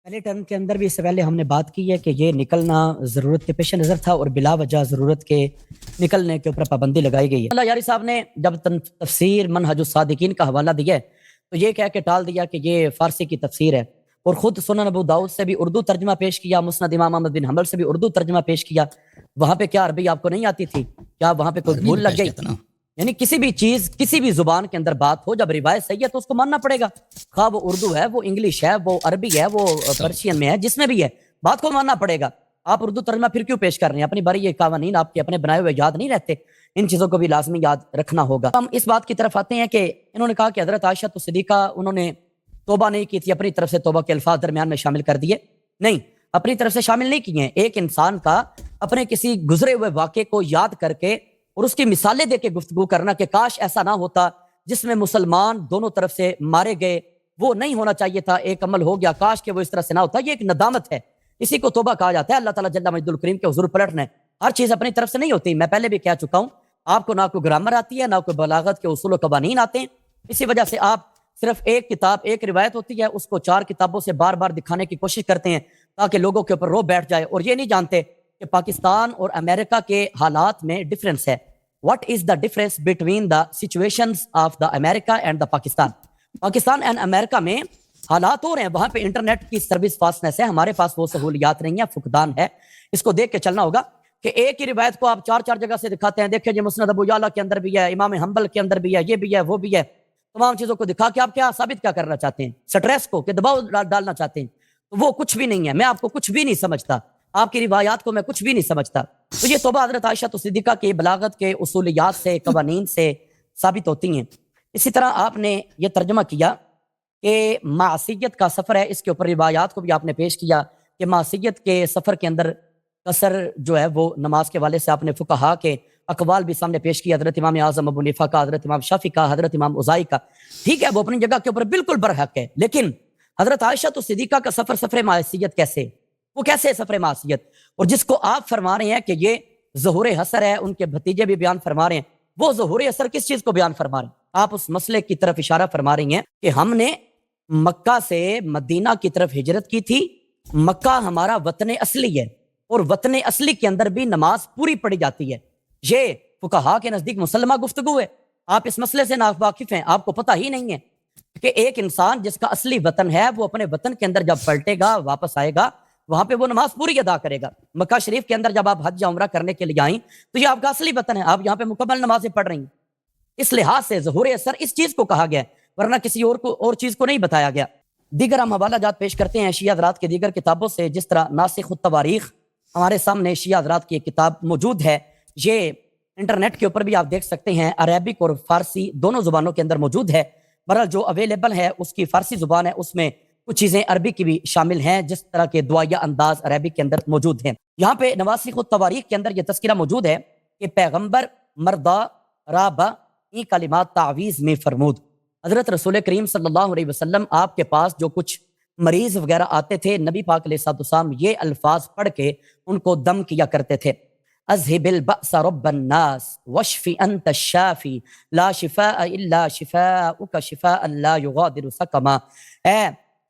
پہلے ٹرم کے اندر بھی اس سے پہلے ہم نے بات کی ہے کہ یہ نکلنا ضرورت کے پیش نظر تھا اور بلا وجہ ضرورت کے نکلنے کے اوپر پابندی لگائی گئی ہے۔ اللہ یاری صاحب نے جب تفسیر منہج الصادقین کا حوالہ دیا ہے تو یہ کہہ کے ٹال دیا کہ یہ فارسی کی تفسیر ہے، اور خود سنن ابو داؤد سے بھی اردو ترجمہ پیش کیا، مسند امام احمد بن حنبل سے بھی اردو ترجمہ پیش کیا۔ وہاں پہ کیا عربی آپ کو نہیں آتی تھی؟ کیا وہاں پہ کوئی بھول لگ گئی؟ یعنی کسی بھی چیز کسی بھی زبان کے اندر بات ہو، جب روایت صحیح ہے تو اس کو ماننا پڑے گا، خواہ وہ اردو ہے، وہ انگلش ہے، وہ عربی ہے، وہ پرشین میں ہے، جس میں بھی ہے بات کو ماننا پڑے گا۔ آپ اردو ترجمہ پھر کیوں پیش کر رہے ہیں؟ اپنی باری یہ قوانین آپ کے اپنے بنائے ہوئے یاد نہیں رہتے؟ ان چیزوں کو بھی لازمی یاد رکھنا ہوگا۔ ہم اس بات کی طرف آتے ہیں کہ انہوں نے کہا کہ حضرت عائشہ صدیقہ انہوں نے توبہ نہیں کی تھی، اپنی طرف سے توبہ کے الفاظ درمیان میں شامل کر دیے، نہیں، اپنی طرف سے شامل نہیں کیے ہیں۔ ایک انسان کا اپنے کسی گزرے ہوئے واقعے کو یاد کر کے اور اس کی مثالیں دے کے گفتگو کرنا کہ کاش ایسا نہ ہوتا جس میں مسلمان دونوں طرف سے مارے گئے، وہ نہیں ہونا چاہیے تھا، ایک عمل ہو گیا، کاش کہ وہ اس طرح سے نہ ہوتا، یہ ایک ندامت ہے، اسی کو توبہ کہا جاتا ہے۔ اللہ تعالیٰ جل مجد الکریم کے حضور پلٹنا ہے، ہر چیز اپنی طرف سے نہیں ہوتی۔ میں پہلے بھی کہہ چکا ہوں، آپ کو نہ کوئی گرامر آتی ہے، نہ کوئی بلاغت کے اصول و قوانین آتے ہیں، اسی وجہ سے آپ صرف ایک کتاب، ایک روایت ہوتی ہے، اس کو 4 کتابوں سے بار بار دکھانے کی کوشش کرتے ہیں تاکہ لوگوں کے اوپر رو بیٹھ جائے، اور یہ نہیں جانتے کہ پاکستان اور امریکہ کے حالات میں ڈفرنس ہے۔ What is the difference between the situations of the America and the Pakistan؟ Pakistan and America میں حالات ہو رہے ہیں، وہاں پہ انٹرنیٹ کی سروس فاسٹنس ہے، ہمارے پاس وہ سہولیات نہیں ہیں، فقدان ہے، اس کو دیکھ کے چلنا ہوگا کہ ایک ہی روایت کو آپ 4 جگہ سے دکھاتے ہیں، دیکھیں جی مسند ابو یعلا کے اندر بھی ہے، امام حنبل کے اندر بھی ہے، یہ بھی ہے، وہ بھی ہے، تمام چیزوں کو دکھا کے آپ کیا ثابت کیا کرنا چاہتے ہیں؟ سٹریس کو کہ دباؤ ڈالنا چاہتے ہیں، تو وہ کچھ بھی نہیں ہے، میں آپ کو کچھ بھی نہیں سمجھتا، آپ کی روایات کو میں کچھ بھی نہیں سمجھتا۔ تو یہ توبہ حضرت عائشہ صدیقہ کی بلاغت کے اصولیات سے، قوانین سے ثابت ہوتی ہیں۔ اسی طرح آپ نے یہ ترجمہ کیا کہ معصیت کا سفر ہے، اس کے اوپر روایات کو بھی آپ نے پیش کیا کہ معصیت کے سفر کے اندر قصر جو ہے وہ نماز کے والے سے آپ نے فقہا کے اقوال بھی سامنے پیش کیا، حضرت امام اعظم ابو حنیفہ کا، حضرت امام شافعی کا، حضرت امام اوزاعی کا، ٹھیک ہے، وہ اپنی جگہ کے اوپر بالکل برحق ہے، لیکن حضرت عائشہ صدیقہ کا سفر معصیت کیسے؟ وہ کیسے سفر معصیت؟ اور جس کو آپ فرما رہے ہیں کہ یہ ظہور حسر ہے، ان کے بھتیجے بھی بیان فرما رہے ہیں، وہ ظہور حسر کس چیز کو بیان فرما رہے ہیں؟ آپ اس مسئلے کی طرف اشارہ فرما رہی ہیں کہ ہم نے مکہ سے مدینہ کی طرف ہجرت کی تھی، مکہ ہمارا وطن اصلی ہے، اور وطن اصلی کے اندر بھی نماز پوری پڑھی جاتی ہے۔ یہ فقہا کے نزدیک مسلمہ گفتگو ہے، آپ اس مسئلے سے ناواقف ہیں، آپ کو پتہ ہی نہیں ہے کہ ایک انسان جس کا اصلی وطن ہے وہ اپنے وطن کے اندر جب پلٹے گا، واپس آئے گا، وہاں پہ وہ نماز پوری ادا کرے گا۔ مکہ شریف کے اندر جب آپ حج یا عمرہ کرنے کے لیے آئیں تو یہ آپ کا اصلی وطن ہے، آپ یہاں پہ مکمل نمازیں پڑھ رہی ہیں، اس لحاظ سے ظہور اثر اس چیز کو کہا گیا ہے، ورنہ کسی اور چیز کو نہیں بتایا گیا۔ دیگر ہم حوالہ جات پیش کرتے ہیں شیعہ حضرات کے دیگر کتابوں سے، جس طرح ناسخ التواریخ ہمارے سامنے شیعہ حضرات کی ایک کتاب موجود ہے، یہ انٹرنیٹ کے اوپر بھی آپ دیکھ سکتے ہیں، عربک اور فارسی دونوں زبانوں کے اندر موجود ہے۔ بہرحال جو اویلیبل ہے اس کی فارسی زبان ہے، اس میں کچھ چیزیں عربی کی بھی شامل ہیں، جس طرح کے دعائیہ انداز عربی کے اندر موجود ہیں۔ یہاں پہ نواسخ التواریخ کے اندر یہ تذکرہ موجود ہے کہ پیغمبر مردہ رابع ای کلمات تعویذ میں فرمود، حضرت رسول کریم صلی اللہ علیہ وسلم آپ کے پاس جو کچھ مریض وغیرہ آتے تھے، نبی پاک علیہ السلام یہ الفاظ پڑھ کے ان کو دم کیا کرتے تھے، اذهب البأس رب الناس واشف انت الشافی لا شفاء الا شفاءک شفاء لا یغادر سقما، اے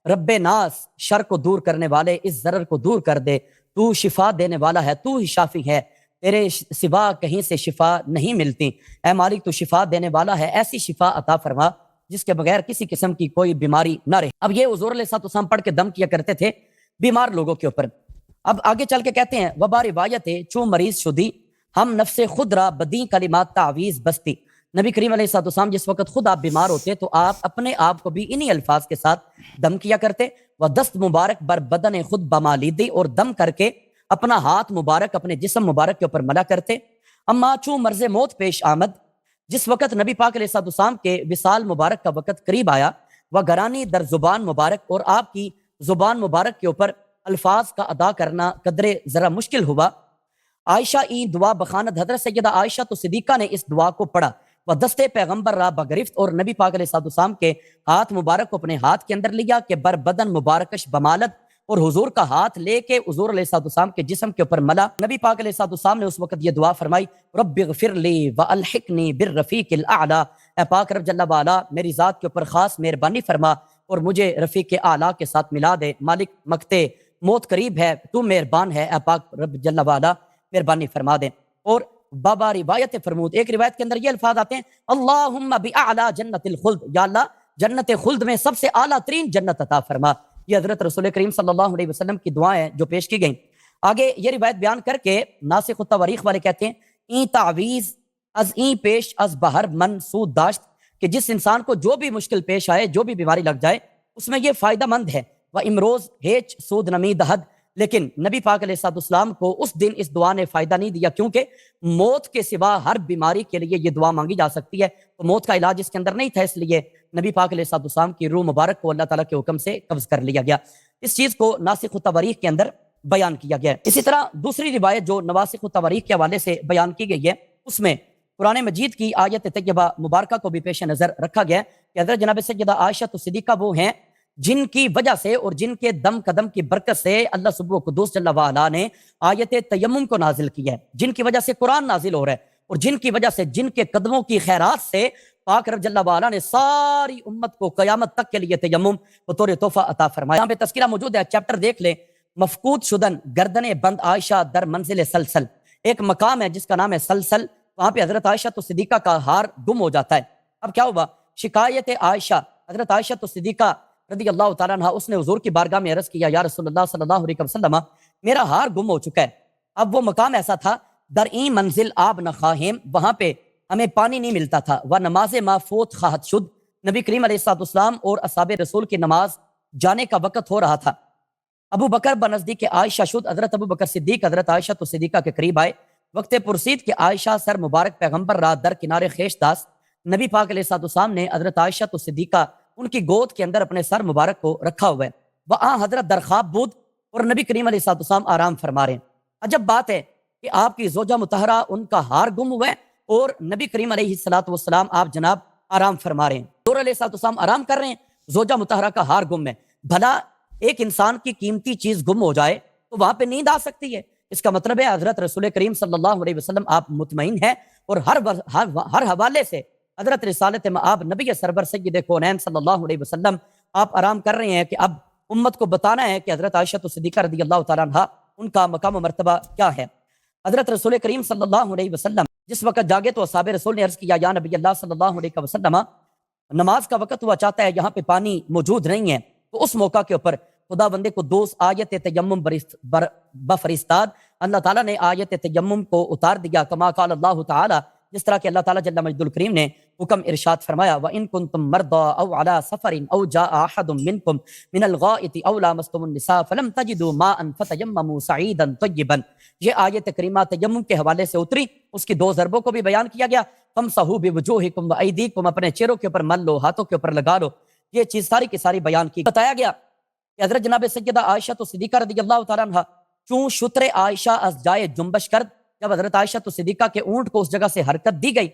رب ناس شر کو دور کرنے والے، اس ضرر کو دور کر دے، تو شفا دینے والا ہے، تو ہی شافی ہے، تیرے سوا کہیں سے شفا نہیں ملتی، اے مالک تو شفا دینے والا ہے، ایسی شفا عطا فرما جس کے بغیر کسی قسم کی کوئی بیماری نہ رہے۔ اب یہ حضور علیہ السلام پڑھ کے دم کیا کرتے تھے بیمار لوگوں کے اوپر۔ اب آگے چل کے کہتے ہیں وبا روایت چوں مریض شدی ہم نفس خود را بدی کلمات تعویذ بستی، نبی کریم علیہ السلام جس وقت خود آپ بیمار ہوتے تو آپ اپنے آپ کو بھی انہی الفاظ کے ساتھ دم کیا کرتے، وہ دست مبارک بر بدن خود بمالیدی، اور دم کر کے اپنا ہاتھ مبارک اپنے جسم مبارک کے اوپر ملا کرتے۔ اما چوں مرض موت پیش آمد، جس وقت نبی پاک علیہ السلام کے وصال مبارک کا وقت قریب آیا، وہ گرانی در زبان مبارک، اور آپ کی زبان مبارک کے اوپر الفاظ کا ادا کرنا قدرے ذرا مشکل ہوا، عائشہ ای دعا بخاند، حضرت سیدہ عائشہ صدیقہ نے اس دعا کو پڑھا، وہ دستے پیغمبر را بگرفت، اور نبی پاک علیہ السلام کے ہاتھ مبارک کو اپنے ہاتھ کے اندر لیا کہ بر بدن مبارکش بمالت، اور حضور کا ہاتھ لے کے حضور علیہ السلام کے جسم کے اوپر ملا۔ نبی پاک علیہ السلام نے اس وقت یہ دعا فرمائی، رب اغفر لی والحقنی بالرفیق الاعلی، اے پاک رب جل وعلا میری ذات کے اوپر خاص مہربانی فرما، اور مجھے رفیق اعلیٰ کے ساتھ ملا دے۔ مالک مقتے موت قریب ہے، تو مہربان ہے، اے پاک رب جل وعلا مہربانی فرما دے۔ اور بابا روایت فرمود، ایک روایت کے اندر یہ الفاظ آتے ہیں، اللہم بِأَعْلَى جنت الخلد، یا اللہ جنت خلد میں سب سے اعلیٰ ترین جنت عطا فرما۔ یہ حضرت رسول کریم صلی اللہ علیہ وسلم کی دعائیں جو پیش کی گئیں۔ آگے یہ روایت بیان کر کے ناسخ التواریخ والے کہتے ہیں، این تعویز از این پیش از بہر من سود داشت، کہ جس انسان کو جو بھی مشکل پیش آئے، جو بھی بیماری لگ جائے، اس میں یہ فائدہ مند ہے۔ وہ امروز ہیچ سود نمی دہد، لیکن نبی پاک علیہ السلام کو اس دن اس دعا نے فائدہ نہیں دیا، کیونکہ موت کے سوا ہر بیماری کے لیے یہ دعا مانگی جا سکتی ہے، تو موت کا علاج اس کے اندر نہیں تھا، اس لیے نبی پاک علیہ السلام کی روح مبارک کو اللہ تعالیٰ کے حکم سے قبض کر لیا گیا۔ اس چیز کو ناسخ التواریخ کے اندر بیان کیا گیا ہے۔ اسی طرح دوسری روایت جو نواسخ التواریخ کے حوالے سے بیان کی گئی ہے، اس میں قرآن مجید کی آیت طیبہ مبارکہ کو بھی پیش نظر رکھا گیا ہے کہ حضرت جناب سیدہ عائشہ صدیقہ وہ ہیں جن کی وجہ سے اور جن کے دم قدم کی برکت سے اللہ سبحانہ قدوس جل وعلا نے آیت تیمم کو نازل کیا ہے، جن کی وجہ سے قرآن نازل ہو رہا ہے، اور جن کی وجہ سے جن کے قدموں کی خیرات سے پاک رب جل وعلا نے ساری امت کو قیامت تک کے لیے تیمم بطور تحفہ عطا فرمایا۔ یہاں پہ تذکرہ موجود ہے، چیپٹر دیکھ لیں، مفقود شدن گردن بند عائشہ در منزل سلسل، ایک مقام ہے جس کا نام ہے سلسل، وہاں پہ حضرت عائشہ صدیقہ کا ہار گم ہو جاتا ہے۔ اب کیا ہوا؟ شکایت عائشہ، حضرت عائشہ صدیقہ رضی اللہ تعالیٰ عنہ، اس نے حضور کی بارگاہ میں عرض کیا، یا رسول اللہ صلی اللہ علیہ وسلم، میرا ہار گم ہو چکا ہے۔ اب وہ مقام ایسا تھا، در این منزل آب نہ خواہم، وہاں پہ ہمیں پانی نہیں ملتا تھا، وہ نماز ما فوت خواہد شد، نبی کریم علیہ السلام اور اصحاب رسول کی نماز جانے کا وقت ہو رہا تھا۔ ابو بکر بنزدیک عائشہ شد، حضرت ابو بکر صدیق حضرت عائشہ صدیقہ کے قریب آئے، وقت پرسید کہ عائشہ سر مبارک پیغمبر را در کنارے خیش داس، نبی پاک علیہ السلام نے حضرت عائشہ صدیقہ ان کی گود کے اندر اپنے سر مبارک کو رکھا ہوا ہے، وہاں حضرت درخواب بود اور نبی کریم علیہ السلام آرام فرما رہے ہیں۔ عجب بات ہے کہ آپ کی زوجہ مطہرہ ان کا ہار گم ہوا ہے اور نبی کریم علیہ السلام آپ جناب آرام فرما رہے ہیں، حضور علیہ السلام آرام کر رہے ہیں، زوجہ مطہرہ کا ہار گم ہے۔ بھلا ایک انسان کی قیمتی چیز گم ہو جائے تو وہاں پہ نیند آ سکتی ہے؟ اس کا مطلب ہے حضرت رسول کریم صلی اللہ علیہ وسلم آپ مطمئن ہیں، اور ہر حوالے سے حضرت رسالت مآب نبی سرور سید کونین صلی اللہ علیہ وسلم آپ آرام کر رہے ہیں کہ اب امت کو بتانا ہے کہ حضرت عائشہ صدیقہ رضی اللہ تعالیٰ عنہ ان کا مقام و مرتبہ کیا ہے۔ حضرت رسول کریم صلی اللہ علیہ وسلم جس وقت جاگے تو اصحاب رسول نے عرض کیا، یا نبی اللہ صلی اللہ علیہ وسلم، نماز کا وقت ہوا چاہتا ہے، یہاں پہ پانی موجود نہیں ہے، تو اس موقع کے اوپر خدا بندے کو دوست آیت تیمم بفرستاد، اللہ تعالیٰ نے آیت تیمم کو اتار دیا، کما قال اللہ تعالیٰ، جس طرح کہ اللہ تعالیٰ جل مجد الکریم نے حکم ارشاد فرمایا، وَإِن كُنتُم مَرْضَىٰ أَوْ عَلَىٰ سَفَرٍ أَوْ جَاءَ أَحَدٌ مِّنكُم مِّنَ الْغَائِطِ أَوْ لَامَسْتُمُ النِّسَاءَ فَلَمْ تَجِدُوا مَاءً فَتَيَمَّمُوا صَعِيدًا طَيِّبًا۔ یہ آیت کریمہ تیمم کے حوالے سے اتری، اس کی دو ضربوں کو بھی بیان کیا گیا، فَامْسَحُوا بِوُجُوهِكُمْ وَأَيْدِيكُمْ، اپنے چہروں کے اوپر مل لو، ہاتھوں کے اوپر لگا لو۔ یہ چیز ساری کی ساری بیان کی، بتایا گیا کہ حضرت جناب سیدہ عائشہ صدیقہ رضی اللہ تعالیٰ عنہ چون شتر عائشہ از جائے جنبش کرد، جب حضرت عائشہ صدیقہ کے اونٹ کو اس جگہ سے حرکت دی گئی،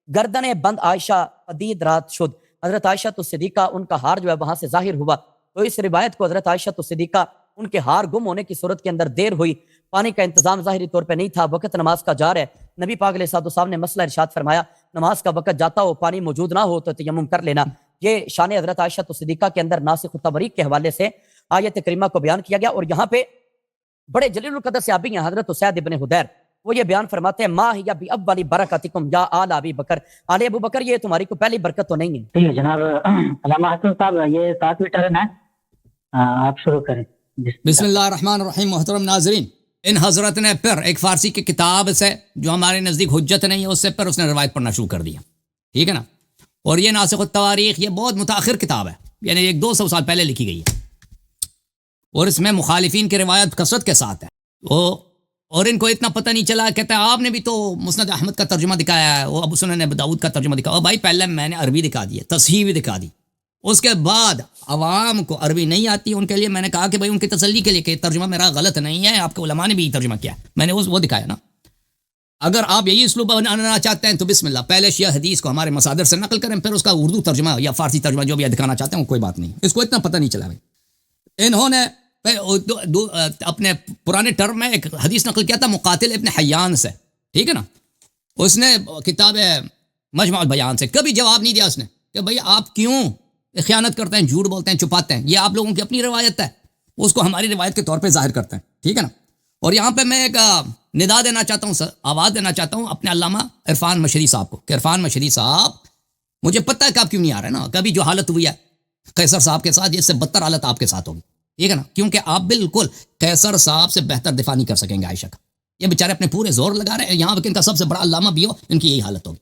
گردن بند عائشہ پدید رات شد، حضرت عائشہ صدیقہ ان کا ہار جو ہے وہاں سے ظاہر ہوا۔ تو اس روایت کو حضرت عائشہ صدیقہ ان کے ہار گم ہونے کی صورت کے اندر دیر ہوئی، پانی کا انتظام ظاہری طور پہ نہیں تھا، وقت نماز کا جار ہے، نبی پاک علیہ السلام نے مسئلہ ارشاد فرمایا، نماز کا وقت جاتا ہو، پانی موجود نہ ہو تو تیمم کر لینا۔ یہ شان حضرت عائشہ صدیقہ کے اندر ناسخ التواریخ کے حوالے سے آیت کریمہ کو بیان کیا گیا۔ اور یہاں پہ بڑے جلیل القدر صحابی ہیں حضرت اسید ابن حدیر، وہ یہ بیان فرماتے ہیں، ما ہی بی اولی برکاتکم یا آل ابی بکر، آل ابو بکر یہ تمہاری کو پہلی برکت تو نہیں ہے۔ ٹھیک ہے جناب علامہ حسن صاحب، یہ 7ویں ٹرن ہے، آپ شروع کریں۔ بسم اللہ الرحمن الرحیم۔ محترم ناظرین، ان حضرت نے پھر ایک فارسی کی کتاب سے جو ہمارے نزدیک حجت نہیں ہے اس سے پھر اس نے روایت پڑھنا شروع کر دیا، ٹھیک ہے نا۔ اور یہ ناسخ التواریخ یہ بہت متاخر کتاب ہے، یعنی 100-200 سال پہلے لکھی گئی ہے، اور اس میں مخالفین کی روایت کثرت کے ساتھ ہے۔ اور ان کو اتنا پتہ نہیں چلا، کہتا ہے آپ نے بھی تو مسند احمد کا ترجمہ دکھایا ہے، وہ ابو سنن ابو داؤد کا ترجمہ دکھایا، اور بھائی پہلے میں نے عربی دکھا دی ہے، تصحیح بھی دکھا دی، اس کے بعد عوام کو عربی نہیں آتی، ان کے لیے میں نے کہا کہ بھائی ان کی تسلی کے لیے کہ ترجمہ میرا غلط نہیں ہے، آپ کے علماء نے بھی ترجمہ کیا، میں نے وہ دکھایا نا۔ اگر آپ یہی اسلوب بنانا چاہتے ہیں تو بسم اللہ، پہلے شیعہ حدیث کو ہمارے مصادر سے نقل کریں، پھر اس کا اردو ترجمہ یا فارسی ترجمہ جو بھی دکھانا چاہتے ہیں وہ کوئی بات نہیں، اس کو اتنا پتہ نہیں چلا۔ بھائی انہوں نے اپنے پرانے ٹرم میں ایک حدیث نقل کیا تھا مقاتل ابن حیان سے، ٹھیک ہے نا، اس نے کتاب مجمع البیان سے کبھی جواب نہیں دیا اس نے کہ بھئی آپ کیوں خیانت کرتے ہیں، جھوٹ بولتے ہیں، چھپاتے ہیں. یہ آپ لوگوں کی اپنی روایت ہے، اس کو ہماری روایت کے طور پہ ظاہر کرتے ہیں. ٹھیک ہے نا. اور یہاں پہ میں ایک ندا دینا چاہتا ہوں، آواز دینا چاہتا ہوں اپنے علامہ عرفان مشری صاحب کو، کہ عرفان مشری صاحب، مجھے پتہ ہے کہ آپ کیوں نہیں آ رہے نا. کبھی جو حالت ہوئی ہے قیصر صاحب کے ساتھ، اس سے بدتر حالت آپ کے ساتھ ہوگی. ٹھیک ہے نا. کیونکہ آپ بالکل قیصر صاحب سے بہتر دفاع نہیں کر سکیں گے عائشہ کا. یہ بیچارے اپنے پورے زور لگا رہے ہیں، یہاں پہ ان کا سب سے بڑا علامہ بھی ہو، ان کی یہی حالت ہوگی.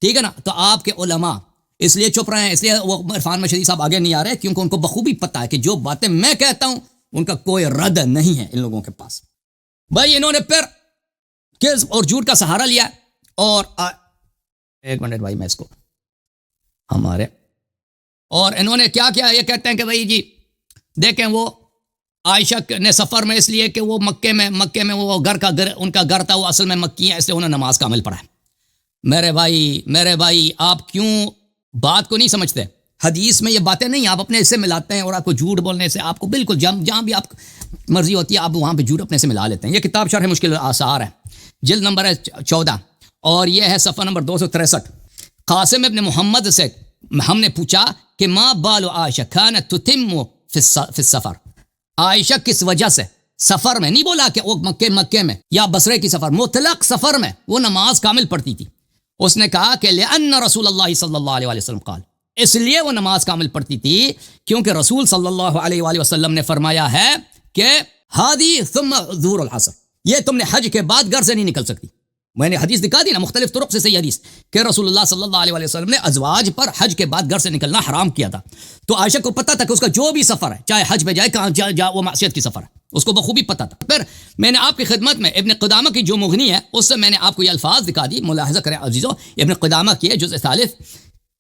ٹھیک ہے نا. تو آپ کے علماء اس لیے چپ رہے ہیں، اس لیے وہ عرفان مشری صاحب آگے نہیں آ رہے، کیونکہ ان کو بخوبی پتہ ہے کہ جو باتیں میں کہتا ہوں ان کا کوئی رد نہیں ہے ان لوگوں کے پاس. بھائی انہوں نے پھر کذب اور جھوٹ کا سہارا لیا اور ایک منٹ بھائی میں اس کو ہمارے، اور انہوں نے کیا کیا، یہ کہتے ہیں کہ بھائی جی دیکھیں وہ عائشہ نے سفر میں، اس لیے کہ وہ مکے میں وہ ان کا گھر تھا، وہ اصل میں مکی ہے، اس لیے انہوں نے نماز کامل پڑھا ہے. میرے بھائی آپ کیوں بات کو نہیں سمجھتے؟ حدیث میں یہ باتیں نہیں، آپ اپنے حصے ملاتے ہیں، اور آپ کو جھوٹ بولنے سے آپ کو بالکل جہاں بھی آپ مرضی ہوتی ہے آپ وہاں پہ جھوٹ اپنے سے ملا لیتے ہیں. یہ کتاب شرح مشکل آثار ہے، جلد نمبر ہے 14 اور یہ ہے صفحہ نمبر 263. قاسم ابن محمد سے ہم نے پوچھا کہ ما بال عائشہ کانت تتم فی السفر، عائشہ کس وجہ سے سفر میں، نہیں بولا کہ وہ مکے میں یا بصرے کی سفر، مطلق سفر میں وہ نماز کامل پڑھتی تھی. اس نے کہا کہ لأن رسول اللہ صلی اللہ علیہ وسلم قال، اس لیے وہ نماز کامل پڑھتی تھی کیونکہ رسول صلی اللہ علیہ وآلہ وسلم نے فرمایا ہے کہ ہادی ثم ظہور العصر، یہ تم نے حج کے بعد گھر سے نہیں نکل سکتی. میں نے حدیث دکھا دی نا مختلف طرق سے صحیح حدیث کہ رسول اللہ صلی اللہ علیہ وسلم نے ازواج پر حج کے بعد گھر سے نکلنا حرام کیا تھا. تو عائشہ کو پتہ تھا کہ اس کا جو بھی سفر ہے، چاہے حج پہ جائے کہاں جائے، وہ معصیت کی سفر ہے، اس کو بخوبی پتہ تھا. پھر میں نے آپ کی خدمت میں ابن قدامہ کی جو مغنی ہے اس سے میں نے آپ کو یہ الفاظ دکھا دی، ملاحظہ کریں عزیزو. ابن قدامہ کی ہے جزء ثالث،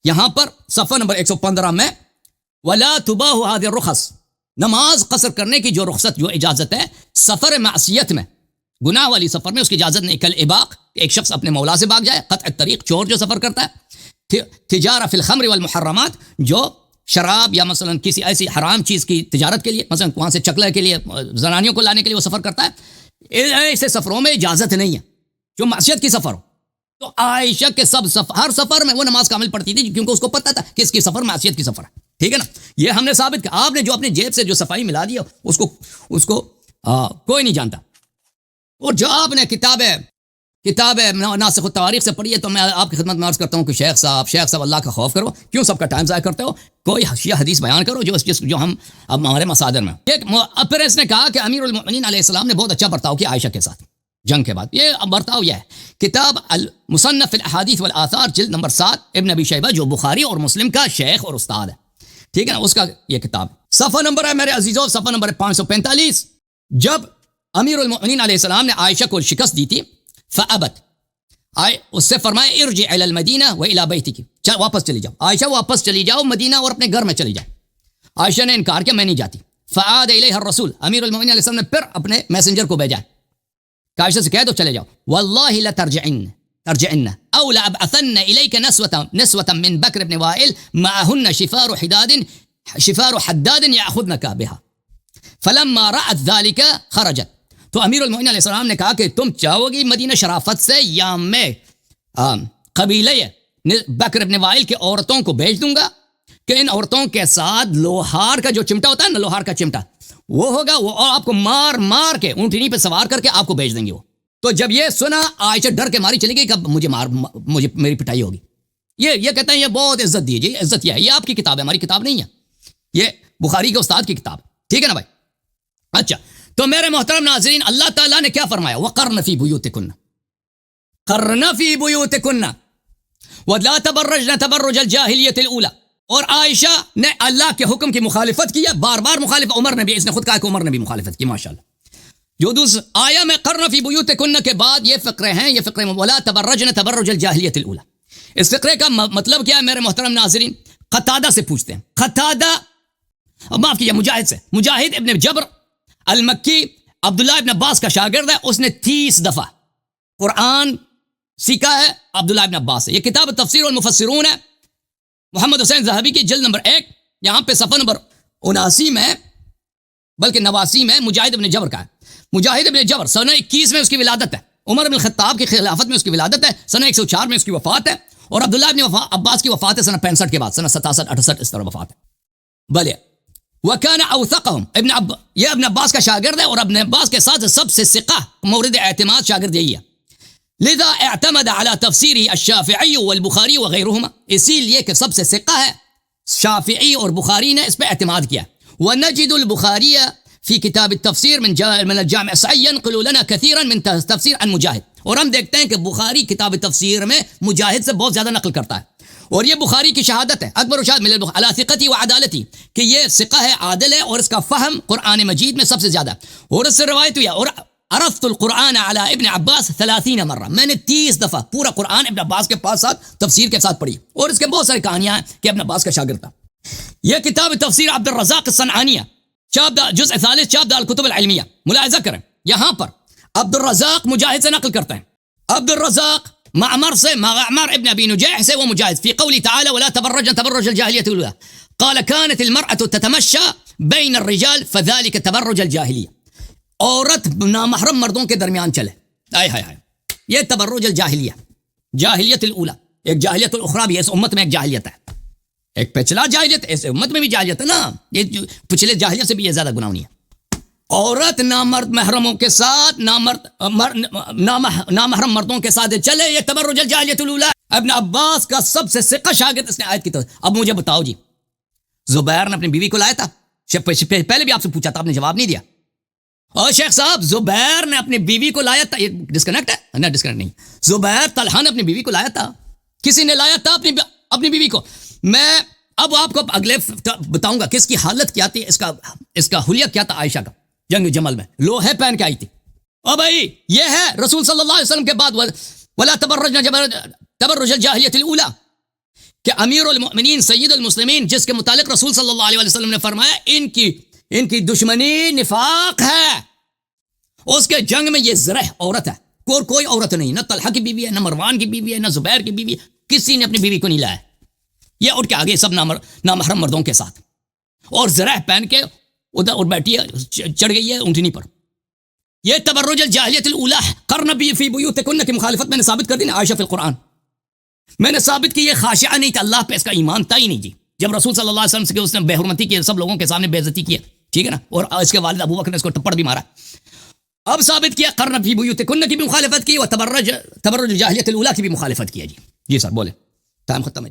یہاں پر صفحہ نمبر 115 میں ولا تباح هذه الرخص، نماز قصر کرنے کی جو رخصت، جو اجازت ہے سفر معصیت میں، گناہ والی سفر میں اس کی اجازت نہیں. کل اباق، ایک شخص اپنے مولا سے بھاگ جائے، قطع الطریق، چور جو سفر کرتا ہے، تجارہ فی الخمر والمحرمات، جو شراب یا مثلا کسی ایسی حرام چیز کی تجارت کے لیے، مثلا وہاں سے چکلے کے لیے، زنانیوں کو لانے کے لیے وہ سفر کرتا ہے، ایسے سفروں میں اجازت نہیں ہے جو معصیت کی سفر ہو. تو عائشہ کے ہر سفر میں وہ نماز کامل پڑھتی تھی کیونکہ اس کو پتہ تھا کہ اس کی سفر معصیت کی سفر ہے. ٹھیک ہے نا. یہ ہم نے ثابت کیا. آپ نے جو اپنی جیب سے جو صفائی ملا دی اس کو کوئی نہیں جانتا. اور جو آپ نے کتاب ناسخ التواریخ سے پڑھی ہے، تو میں آپ کی خدمت میں عرض کرتا ہوں کہ شیخ صاحب اللہ کا خوف کرو، کیوں سب کا ٹائم ضائع کرتے ہو؟ کوئی شیعہ حدیث بیان کرو جو ہم اب ہمارے مصادر میں. پھر اس نے کہا کہ امیر المؤمنین علیہ السلام نے بہت اچھا برتاؤ کیا عائشہ کے ساتھ جنگ کے بعد. یہ برتاؤ یہ ہے، کتاب المصنف الاحادیث والآثار جلد نمبر 7 ابن ابی شیبہ، جو بخاری اور مسلم کا شیخ اور استاد ہے. ٹھیک ہے نا. اس کا یہ کتاب صفحہ نمبر ہے میرے عزیزو، صفحہ نمبر 545. جب امیر المؤمنین علیہ السلام نے عائشہ کو شکست دی تھی، فابت، اس سے فرمایا ارجع الی المدینہ و الی بیتک، واپس چلی جاؤ عائشہ، واپس چلی جاؤ مدینہ اور اپنے گھر میں چلی جاؤ. عائشہ نے انکار کیا، میں نہیں جاتی. فعاد الیہ الرسول، امیر المؤمنین علیہ السلام نے پھر اپنے میسنجر کو بھیجا کہ عائشہ سے کہہ دو چلے جاؤ. واللہ لترجعن او لابعثن الیک نسوة من بکر بن وائل معهن شفار حداد یاخذنک بها. فلما رأت ذلك خرجت. تو امیر المؤمنین علیہ السلام نے کہا کہ تم چاہو گی مدینہ شرافت سے، یا میں قبیلے بکر ابن وائل کے عورتوں کو بھیج دوں گا کہ ان عورتوں کے ساتھ لوہار کا جو چمٹا ہوتا ہے نا، لوہار کا چمٹا وہ ہوگا، وہ اور آپ کو مار کے اونٹنی پہ سوار کر کے آپ کو بھیج دیں گے وہ. تو جب یہ سنا عائشہ ڈر کے ماری چلی گئی کہ مجھے میری پٹائی ہوگی. یہ کہتے ہیں یہ بہت عزت دیجیے، عزت یہ ہے، یہ آپ کی کتاب ہے، ہماری کتاب نہیں ہے، یہ بخاری کے استاد کی کتاب. ٹھیک ہے نا بھائی. اچھا، تو میرے محترم ناظرین، اللہ تعالیٰ نے کیا فرمایا؟ وَقَرْنَ فِي بُيُوتِكُنَّ وَلَا تَبَرَّجْنَ تَبَرُّجَ الْجَاهِلِيَّةِ الْأُولَى. اور عائشہ نے اللہ کے حکم کی مخالفت کی ہے، بار بار مخالفت. عمر نے بھی، اس نے خود کہا کہ عمر نے بھی مخالفت کی. ماشاءاللہ. جو دوسرا آیا میں قرن فی بیوتکن کے بعد یہ فقرے ہیں، یہ فقرے وَلَا تَبَرَّجْنَ تَبَرُّجَ الْجَاهِلِيَّةِ الْأُولَى. اس فقرے کا مطلب کیا ہے میرے محترم ناظرین؟ قتادہ سے پوچھتے ہیں. قتادہ، معاف کیجیے، مجاہد ابن جبر المکی عبداللہ ابن عباس کا شاگرد ہے. اس نے 30 دفعہ قرآن سیکھا ہے عبداللہ ابن عباس سے. یہ کتاب تفسیر والمفسرون ہے، محمد حسین ذہبی کی جلد نمبر 1، یہاں پہ صفحہ نمبر 79 میں، بلکہ 89 میں مجاہد ابن جبر کا ہے. مجاہد ابن جبر سنہ 21 میں اس کی ولادت ہے. عمر بن الخطاب کی خلافت میں اس کی ولادت ہے. سنہ 104 میں اس کی وفات ہے. اور عبداللہ ابن عباس کی وفات ہے سنہ 65 کے بعد، سنہ 67 68 اس طرح وفات ہے. بھلے وَكَانَ أَوْثَقَهُمْ یہ ابن عباس کا شاگرد ہے، اور ابن عباس کے ساتھ سب سے ثقہ مورد اعتماد شاگرد یہی ہے. لذا اعتمد على تفسیره الشافعی والبخاری وغیرهما، اسی لیے کہ سب سے ثقہ ہے شافعی اور بخاری نے اس پہ اعتماد کیا. وَنَجِدُ الْبُخَارِيَ فی کتاب التفسیر من الجامع الصحیح ينقل لنا كثيرا من تفسیر عن مجاہد، اور ہم دیکھتے ہیں کہ بخاری کتاب تفسیر میں مجاہد سے بہت زیادہ نقل کرتا ہے. اور یہ بخاری کی شہادت ہے اکبر و شاہد مل علی ثقتی و عدالتی، کہ یہ ثقہ ہے، عادل ہے، اور اس کا فہم قرآن مجید میں سب سے زیادہ. اور اس سے روایت ہوئی، اور عرفت القرآن علی ابن عباس 30 مرہ، میں نے 30 دفعہ پورا قرآن ابن عباس کے پاس ساتھ تفسیر کے ساتھ پڑھی. اور اس کے بہت ساری کہانیاں ہیں کہ ابن عباس کا شاگرد تھا. یہ کتاب تفسیر عبد الرزاق الصنعانیہ جزء ثالث چاپ الکتب العلمیہ. ملاحظہ کریں یہاں پر عبد الرزاق مجاہد سے نقل کرتے ہیں، عبد الرزاق معمر سے، معمر ابن ابی نجیح سے، وہ مجاہد. فی قولی تعالی ولا تبرجن تبرج الجاہلیۃ الاولى قال كانت المرأة تتمشى بین الرجال فذلك تبرج الجاہلیہ، عورت نامحرم مردوں کے درمیان چلے. آئے ہائے ہائے، یہ تبرج الجاہلیہ، جاہلیت الاولى. ایک جاہلیت الاخرى بھی ہے، اس امت میں ایک جاہلیت ہے، ایک پچھلا جاہلیت، اس امت میں بھی جاہلیت ہے نا. یہ پچھلے جاہلیت سے بھی یہ زیادہ گناہ نہیں ہے. عورت نامرد محرموں کے ساتھ، نامحرم مردوں کے ساتھ چلے، یہ تبرج الجاہلیت الاولى. ابن عباس کا سب سے ثقہ شاگرد اس نے آیت کی تو. اب مجھے بتاؤ جی، زبیر نے اپنی بیوی کو لایا تھا، پہلے بھی آپ سے پوچھا تھا، آپ نے جواب نہیں دیا. اور شیخ صاحب زبیر نے اپنی بیوی کو لایا تھا، یہ ڈسکنیکٹ ہے نا؟ ڈسکنیکٹ نہیں. زبیر طلحہ نے اپنی بیوی کو لایا تھا، کسی نے لایا تھا اپنی بیوی کو. میں اب آپ کو اگلے بتاؤں گا کہ اس کی حالت کیا تھی، اس کا حلیہ کیا تھا. عائشہ کا جنگ جمل میں لوہے پہن کے آئی تھی. او بھائی یہ ہے رسول صلی اللہ علیہ وسلم کے بعد ولا تبرجن تبرج الجاہلیت الاولى، کہ امیر المؤمنین سید المسلمین جس کے متعلق رسول صلی اللہ علیہ وسلم نے فرمایا ان کی دشمنی نفاق ہے، اس کے جنگ میں یہ زرہ عورت ہے. کوئی عورت نہیں، نہ طلحہ کی بیوی ہے، نہ مروان کی بیوی ہے، نہ زبیر کی بیوی ہے، کسی نے اپنی بیوی کو نہیں لایا. یہ اٹھ کے آگے سب نامحرم مردوں کے ساتھ، اور زرہ پہن کے ادھر اور بیٹھی ہے، چڑھ گئی ہے اونٹنی پر. یہ تبرج الجاہلیت الاولى قرن فی بیوتکن کی مخالفت میں نے ثابت کر دی نا. عائشہ فی القرآن میں نے ثابت کی، یہ خاشعہ نہیں تھا، اللہ پہ اس کا ایمان تھا ہی نہیں جی. جب رسول صلی اللہ علیہ وسلم سے اس نے بے حرمتی کی، سب لوگوں کے سامنے بے عزتی کی، ٹھیک ہے نا، اور اس کے والد ابو بکر نے اس کو تھپڑ بھی مارا. اب ثابت کیا قرن فی بیوتکن کی بھی مخالفت کی، اور تبرج الجاہلیت الاولى کی بھی مخالفت کی ہے جی. جی سر بولے، ٹائم ختم ہے جی.